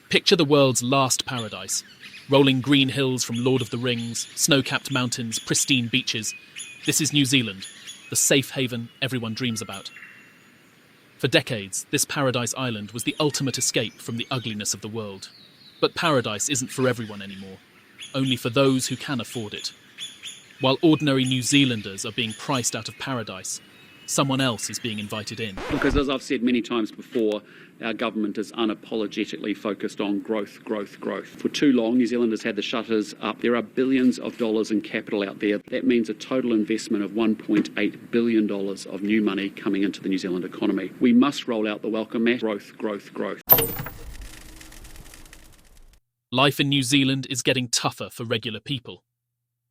Picture the world's last paradise. Rolling green hills from Lord of the Rings, snow-capped mountains, pristine beaches. This is New Zealand, the safe haven everyone dreams about. For decades, this paradise island was the ultimate escape from the ugliness of the world. But paradise isn't for everyone anymore, only for those who can afford it. While ordinary New Zealanders are being priced out of paradise, someone else is being invited in. Because as I've said many times before, our government is unapologetically focused on growth, growth, growth. For too long, New Zealand has had the shutters up. There are billions of dollars in capital out there. That means a total investment of $1.8 billion of new money coming into the New Zealand economy. We must roll out the welcome mat. Growth, growth, growth. Life in New Zealand is getting tougher for regular people.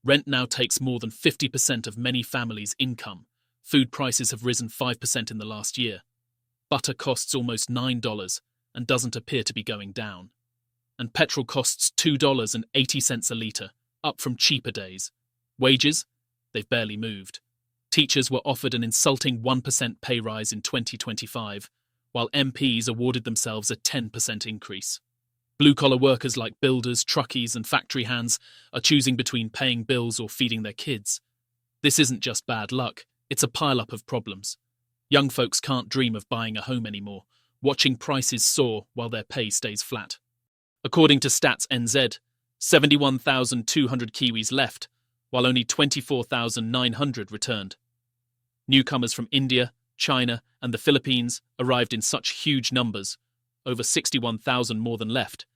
Rent now takes more than 50% of many families' income. Food prices have risen 5% in the last year. Butter costs almost $9 and doesn't appear to be going down. And petrol costs $2.80 a litre, up from cheaper days. Wages? They've barely moved. Teachers were offered an insulting 1% pay rise in 2025, while MPs awarded themselves a 10% increase. Blue-collar workers like builders, truckies and factory hands are choosing between paying bills or feeding their kids. This isn't just bad luck. It's a pile-up of problems. Young folks can't dream of buying a home anymore, watching prices soar while their pay stays flat. According to Stats NZ, 71,200 Kiwis left, while only 24,900 returned. Newcomers from India, China and the Philippines arrived in such huge numbers, over 61,000 more than left,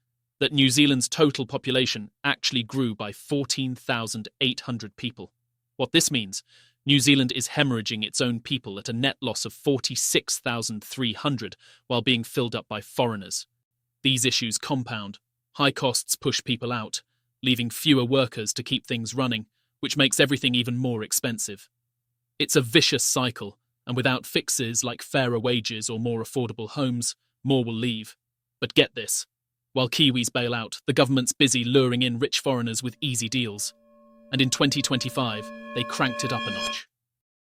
that New Zealand's total population actually grew by 14,800 people. What this means, New Zealand is hemorrhaging its own people at a net loss of 46,300 while being filled up by foreigners. These issues compound. High costs push people out, leaving fewer workers to keep things running, which makes everything even more expensive. It's a vicious cycle, and without fixes like fairer wages or more affordable homes, more will leave. But get this. While Kiwis bail out, the government's busy luring in rich foreigners with easy deals. And in 2025, they cranked it up a notch.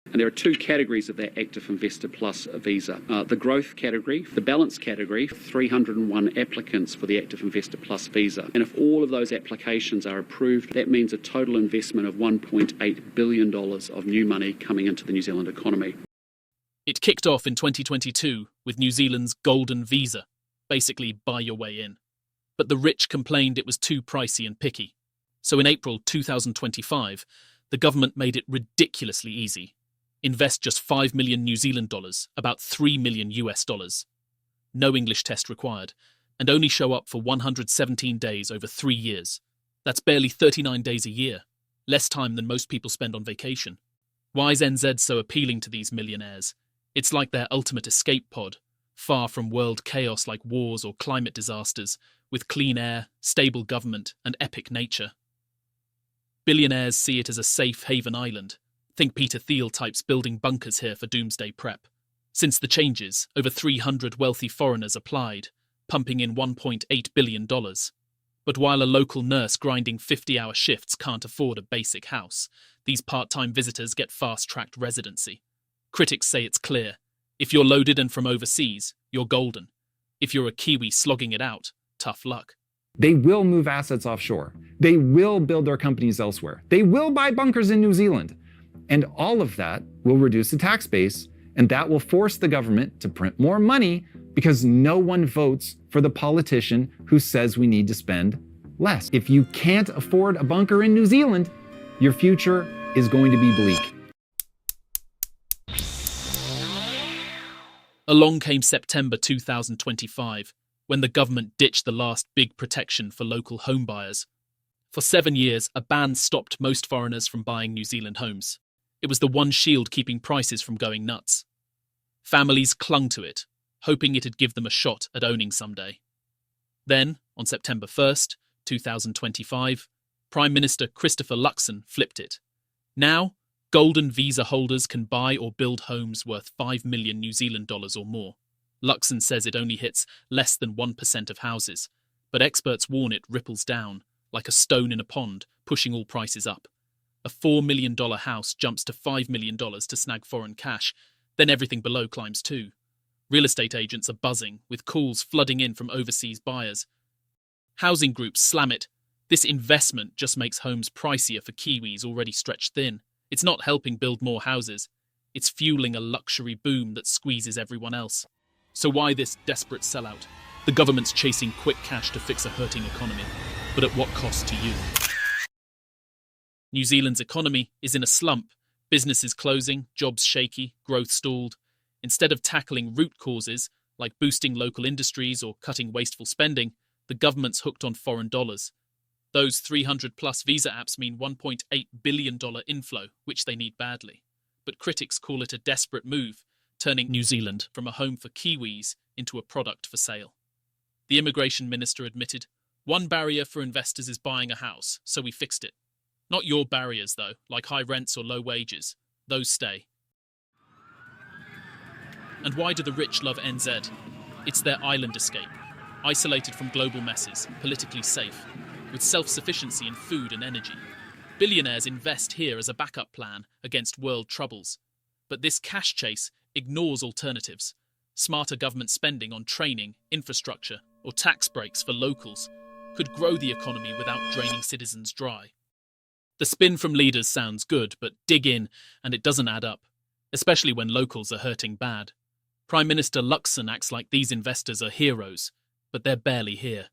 And there are two categories of that Active Investor Plus visa. The growth category, the balance category, 301 applicants for the Active Investor Plus visa. And if all of those applications are approved, that means a total investment of $1.8 billion of new money coming into the New Zealand economy. It kicked off in 2022 with New Zealand's Golden Visa, basically buy your way in. But the rich complained it was too pricey and picky. So in April 2025, the government made it ridiculously easy. Invest just $5 million New Zealand dollars, about $3 million US dollars. No English test required, and only show up for 117 days over 3 years. That's barely 39 days a year, less time than most people spend on vacation. Why is NZ so appealing to these millionaires? It's like their ultimate escape pod, far from world chaos like wars or climate disasters, with clean air, stable government, and epic nature. Billionaires see it as a safe haven island. Think Peter Thiel types building bunkers here for doomsday prep. Since the changes, over 300 wealthy foreigners applied, pumping in $1.8 billion. But while a local nurse grinding 50-hour shifts can't afford a basic house, these part-time visitors get fast-tracked residency. Critics say it's clear. If you're loaded and from overseas, you're golden. If you're a Kiwi slogging it out, tough luck. They will move assets offshore. They will build their companies elsewhere. They will buy bunkers in New Zealand. And all of that will reduce the tax base, and that will force the government to print more money because no one votes for the politician who says we need to spend less. If you can't afford a bunker in New Zealand, your future is going to be bleak. Along came September 2025, when the government ditched the last big protection for local homebuyers. For 7 years, a ban stopped most foreigners from buying New Zealand homes. It was the one shield keeping prices from going nuts. Families clung to it, hoping it'd give them a shot at owning someday. Then, on September 1st, 2025, Prime Minister Christopher Luxon flipped it. Now, golden visa holders can buy or build homes worth 5 million New Zealand dollars or more. Luxon says it only hits less than 1% of houses, but experts warn it ripples down, like a stone in a pond, pushing all prices up. A $4 million house jumps to $5 million to snag foreign cash, then everything below climbs too. Real estate agents are buzzing, with calls flooding in from overseas buyers. Housing groups slam it. This investment just makes homes pricier for Kiwis already stretched thin. It's not helping build more houses. It's fueling a luxury boom that squeezes everyone else. So why this desperate sellout? The government's chasing quick cash to fix a hurting economy. But at what cost to you? New Zealand's economy is in a slump. Businesses closing, jobs shaky, growth stalled. Instead of tackling root causes, like boosting local industries or cutting wasteful spending, the government's hooked on foreign dollars. Those 300-plus visa apps mean $1.8 billion inflow, which they need badly. But critics call it a desperate move, turning New Zealand from a home for Kiwis into a product for sale. The immigration minister admitted, "One barrier for investors is buying a house, so we fixed it. Not your barriers, though, like high rents or low wages. Those stay." And why do the rich love NZ? It's their island escape, isolated from global messes, politically safe, with self-sufficiency in food and energy. Billionaires invest here as a backup plan against world troubles. But this cash chase ignores alternatives. Smarter government spending on training, infrastructure, or tax breaks for locals could grow the economy without draining citizens dry. The spin from leaders sounds good, but dig in and it doesn't add up, especially when locals are hurting bad. Prime Minister Luxon acts like these investors are heroes, but they're barely here.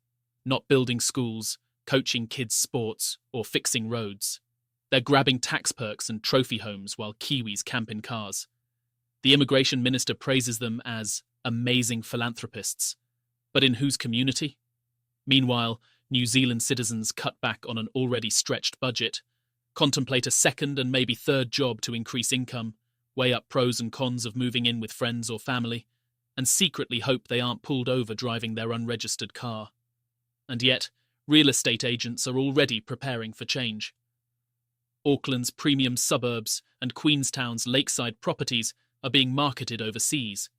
Not building schools, coaching kids' sports, or fixing roads. They're grabbing tax perks and trophy homes while Kiwis camp in cars. The immigration minister praises them as amazing philanthropists. But in whose community? Meanwhile, New Zealand citizens cut back on an already stretched budget, contemplate a second and maybe third job to increase income, weigh up pros and cons of moving in with friends or family, and secretly hope they aren't pulled over driving their unregistered car. And yet, real estate agents are already preparing for change. Auckland's premium suburbs and Queenstown's lakeside properties are being marketed overseas.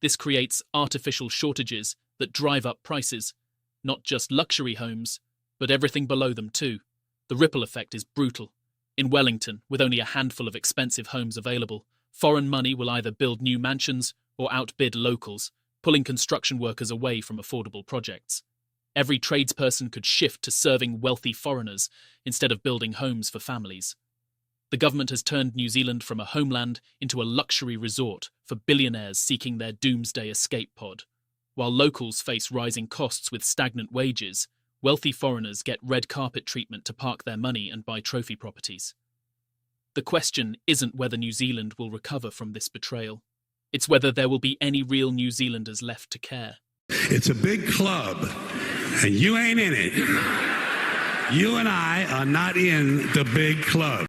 This creates artificial shortages that drive up prices, not just luxury homes, but everything below them too. The ripple effect is brutal. In Wellington, with only a handful of expensive homes available, foreign money will either build new mansions or outbid locals, pulling construction workers away from affordable projects. Every tradesperson could shift to serving wealthy foreigners instead of building homes for families. The government has turned New Zealand from a homeland into a luxury resort for billionaires seeking their doomsday escape pod. While locals face rising costs with stagnant wages, wealthy foreigners get red carpet treatment to park their money and buy trophy properties. The question isn't whether New Zealand will recover from this betrayal. It's whether there will be any real New Zealanders left to care. It's a big club, and you ain't in it. You and I are not in the big club.